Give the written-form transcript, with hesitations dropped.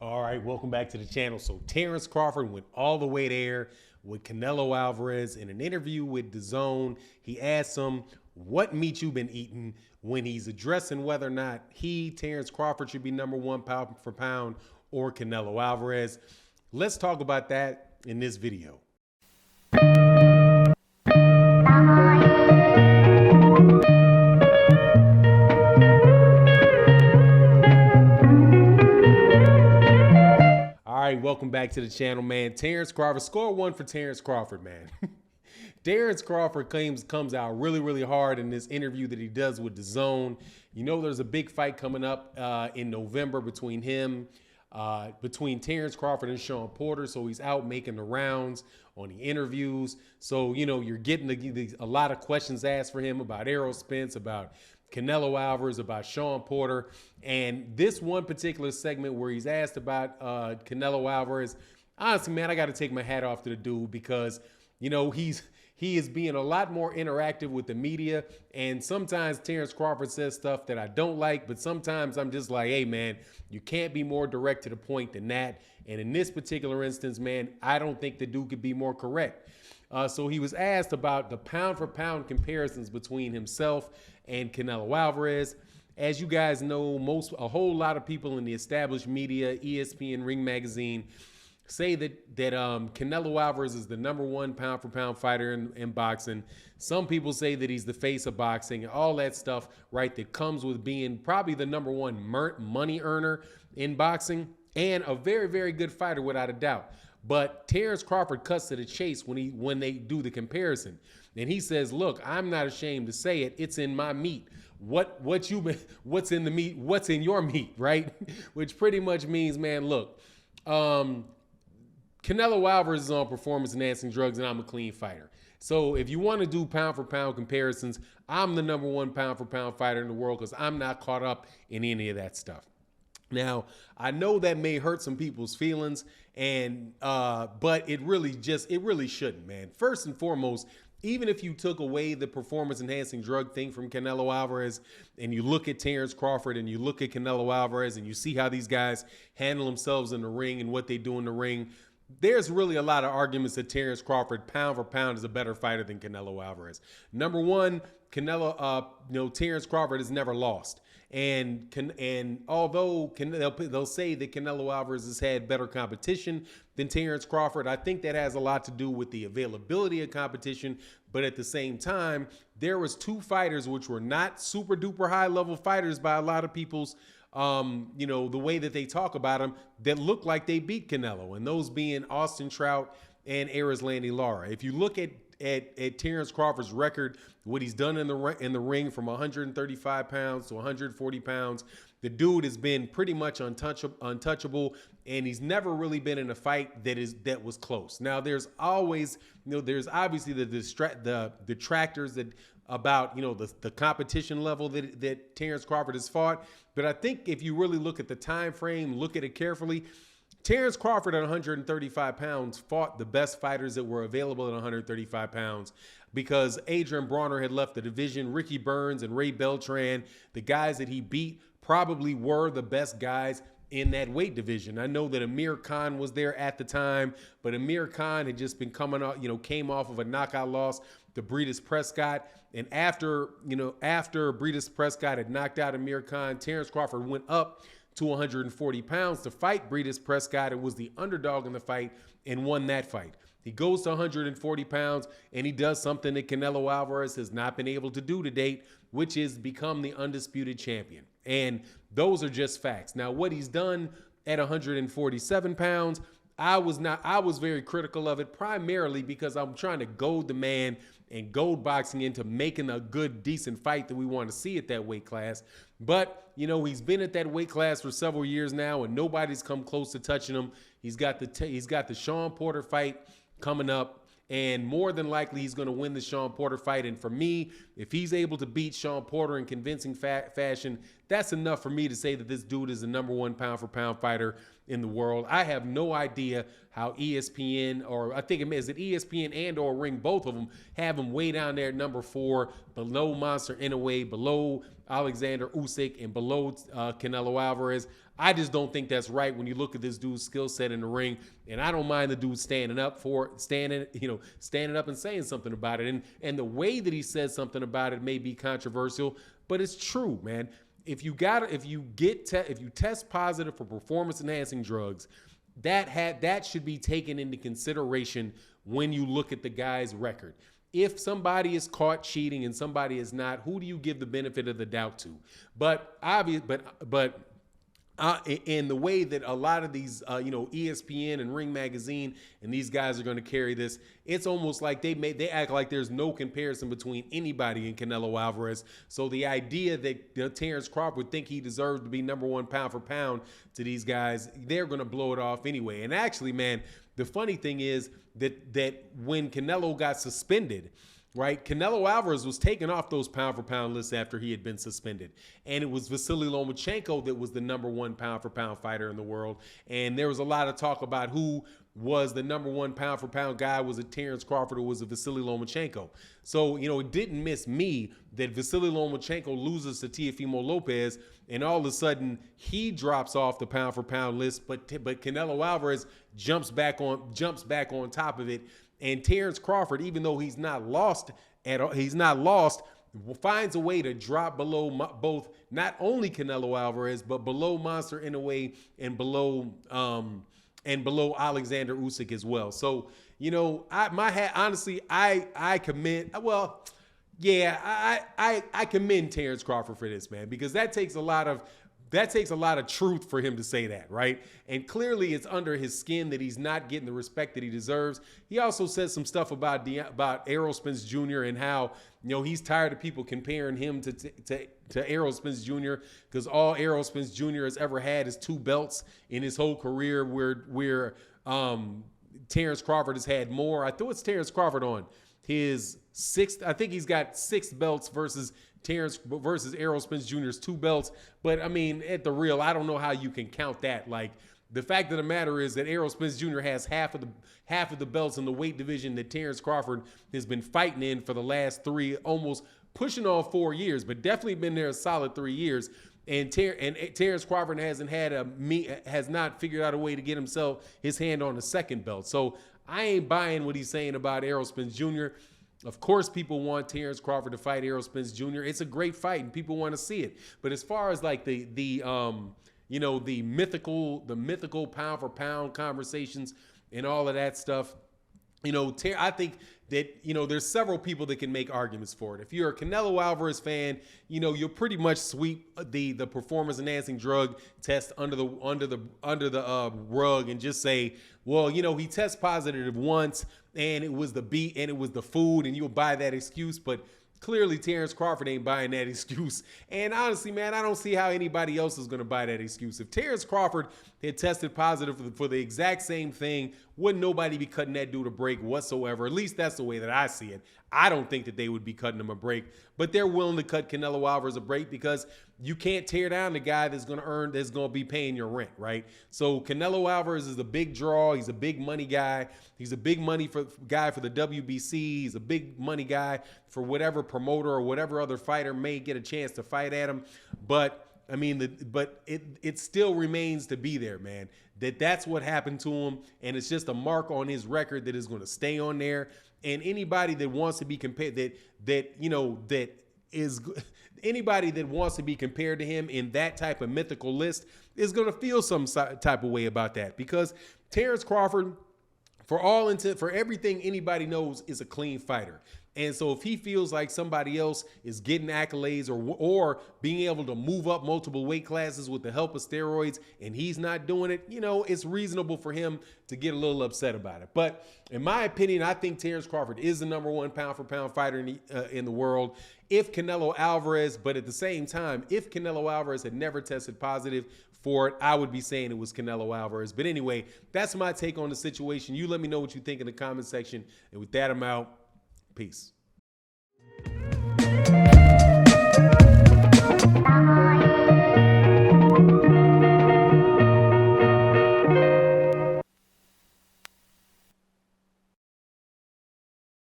All right, welcome back to the channel. So Terence Crawford went all the way there with Canelo Alvarez in an interview with DAZN. He asked him what meat you've been eating when he's addressing whether or not he, Terence Crawford, should be #1 pound for pound or Canelo Alvarez. Let's talk about that in this video. All right, welcome back to the channel, man. Terence Crawford, score one for Terence Crawford, man. Terence Crawford comes out really hard in this interview that he does with DAZN. You know, there's a big fight coming up in November between Terence Crawford and Sean Porter. So he's out making the rounds on the interviews. So, you know, you're getting a lot of questions asked for him about Errol Spence, about Canelo Alvarez, about Sean Porter. And this one particular segment where he's asked about Canelo Alvarez, honestly, man, I got to take my hat off to the dude because, you know, he is being a lot more interactive with the media. And sometimes Terence Crawford says stuff that I don't like, but sometimes I'm just like, hey, man, you can't be more direct to the point than that. And in this particular instance, man, I don't think the dude could be more correct. So he was asked about the pound for pound comparisons between himself and Canelo Alvarez. As you guys know, a whole lot of people in the established media, ESPN, Ring Magazine, say that Canelo Alvarez is the #1 pound for pound fighter in boxing. Some people say that he's the face of boxing and all that stuff, right, that comes with being probably the #1 money earner in boxing and a very good fighter without a doubt. But Terence Crawford cuts to the chase when they do the comparison. And he says, look, I'm not ashamed to say it. It's in my meat. What's in the meat? What's in your meat, right? Which pretty much means, man, look, Canelo Alvarez is on performance-enhancing drugs, and I'm a clean fighter. So if you want to do pound-for-pound comparisons, I'm the #1 pound-for-pound fighter in the world because I'm not caught up in any of that stuff. Now, I know that may hurt some people's feelings, but it really shouldn't, man. First and foremost, even if you took away the performance-enhancing drug thing from Canelo Alvarez and you look at Terence Crawford and you look at Canelo Alvarez and you see how these guys handle themselves in the ring and what they do in the ring, there's really a lot of arguments that Terence Crawford, pound for pound, is a better fighter than Canelo Alvarez. #1, Terence Crawford has never lost. And although they'll say that Canelo Alvarez has had better competition than Terence Crawford, I think that has a lot to do with the availability of competition. But at the same time, there was two fighters which were not super duper high level fighters by a lot of people's, the way that they talk about them, that looked like they beat Canelo, and those being Austin Trout and Erislandy Lara. If you look at Terence Crawford's record, what he's done in the ring from 135 pounds to 140 pounds, the dude has been pretty much untouchable, and he's never really been in a fight that was close. Now, there's always, there's obviously the detractors about the competition level that Terence Crawford has fought, but I think if you really look at the time frame, look at it carefully, Terence Crawford at 135 pounds fought the best fighters that were available at 135 pounds because Adrian Brawner had left the division. Ricky Burns and Ray Beltran, the guys that he beat, probably were the best guys in that weight division. I know that Amir Khan was there at the time, but Amir Khan had just been came off of a knockout loss to Breidis Prescott. And after Breidis Prescott had knocked out Amir Khan, Terence Crawford went up to 140 pounds to fight Breidis Prescott. It was the underdog in the fight and won that fight. He goes to 140 pounds and he does something that Canelo Alvarez has not been able to do to date, which is become the undisputed champion. And those are just facts. Now, what he's done at 147 pounds, I was very critical of it, primarily because I'm trying to goad the man and goad boxing into making a good, decent fight that we want to see at that weight class. But, he's been at that weight class for several years now, and nobody's come close to touching him. He's got the Sean Porter fight coming up, and more than likely he's going to win the Sean Porter fight. And for me, if he's able to beat Sean Porter in convincing fashion, that's enough for me to say that this dude is the #1 pound for pound fighter in the world. I have no idea how ESPN, or I think is it ESPN and or Ring, both of them have him way down there at #4, below Monster Inoue, below Alexander Usyk, and below Canelo Alvarez. I just don't think that's right when you look at this dude's skill set in the ring. And I don't mind the dude standing up and saying something about it. And the way that he says something about it may be controversial, but it's true, man. If you test positive for performance enhancing drugs, that should be taken into consideration when you look at the guy's record. If somebody is caught cheating and somebody is not, who do you give the benefit of the doubt to? In the way that a lot of these, ESPN and Ring Magazine and these guys are going to carry this, it's almost like they act like there's no comparison between anybody and Canelo Alvarez. So the idea that Terence Crawford would think he deserves to be number one pound for pound to these guys, they're going to blow it off anyway. And actually, man, the funny thing is that when Canelo got suspended, right, Canelo Alvarez was taken off those pound for pound lists after he had been suspended. And it was Vasily Lomachenko that was the number one pound for pound fighter in the world. And there was a lot of talk about who was the number one pound for pound guy. Was it Terence Crawford or was it Vasily Lomachenko? So, it didn't miss me that Vasily Lomachenko loses to Teofimo Lopez, and all of a sudden he drops off the pound for pound list, but Canelo Alvarez jumps back on top of it. And Terence Crawford, even though he's not lost, finds a way to drop below both not only Canelo Alvarez but below Monster Inoue and below Alexander Usyk as well. So I commend. Well, yeah, I commend Terence Crawford for this, man, because that takes a lot of truth for him to say that, right? And clearly it's under his skin that he's not getting the respect that he deserves. He also says some stuff about Errol Spence Jr. and how, he's tired of people comparing him to Errol Spence Jr. because all Errol Spence Jr. has ever had is 2 belts in his whole career, where Terence Crawford has had more. I thought it's Terence Crawford on his 6th. I think he's got 6 belts versus Errol Spence Jr.'s 2 belts. But I mean, at the real, I don't know how you can count that. Like, the fact of the matter is that Errol Spence Jr. has half of the belts in the weight division that Terence Crawford has been fighting in for the last 3, almost pushing on 4 years, but definitely been there a solid 3 years. And Terence Crawford has not figured out a way to get his hand on the 2nd belt. So I ain't buying what he's saying about Errol Spence Jr. Of course, people want Terence Crawford to fight Errol Spence Jr. It's a great fight, and people want to see it. But as far as like the mythical pound for pound conversations and all of that stuff, I think that, there's several people that can make arguments for it. If you're a Canelo Alvarez fan, you'll pretty much sweep the performance enhancing drug test under the rug and just say, well, he tests positive once and it was the food, and you'll buy that excuse. But clearly Terence Crawford ain't buying that excuse. And honestly, man, I don't see how anybody else is going to buy that excuse. If Terence Crawford had tested positive for the exact same thing, wouldn't nobody be cutting that dude a break whatsoever. At least that's the way that I see it. I don't think that they would be cutting him a break, but they're willing to cut Canelo Alvarez a break because you can't tear down the guy that's going to be paying your rent, right? So Canelo Alvarez is a big draw. He's a big money guy. He's a big money guy for the WBC. He's a big money guy for whatever promoter or whatever other fighter may get a chance to fight at him. But I mean, it still remains to be there, man. That's what happened to him, and it's just a mark on his record that is going to stay on there. And anybody that wants to be compared, anybody that wants to be compared to him in that type of mythical list is going to feel some type of way about that, because Terence Crawford, for everything anybody knows, is a clean fighter. And so if he feels like somebody else is getting accolades or being able to move up multiple weight classes with the help of steroids and he's not doing it, it's reasonable for him to get a little upset about it. But in my opinion, I think Terence Crawford is the number one pound for pound fighter in the world. If Canelo Alvarez, but at the same time, if Canelo Alvarez had never tested positive for it, I would be saying it was Canelo Alvarez. But anyway, that's my take on the situation. You let me know what you think in the comment section. And with that, I'm out. Peace.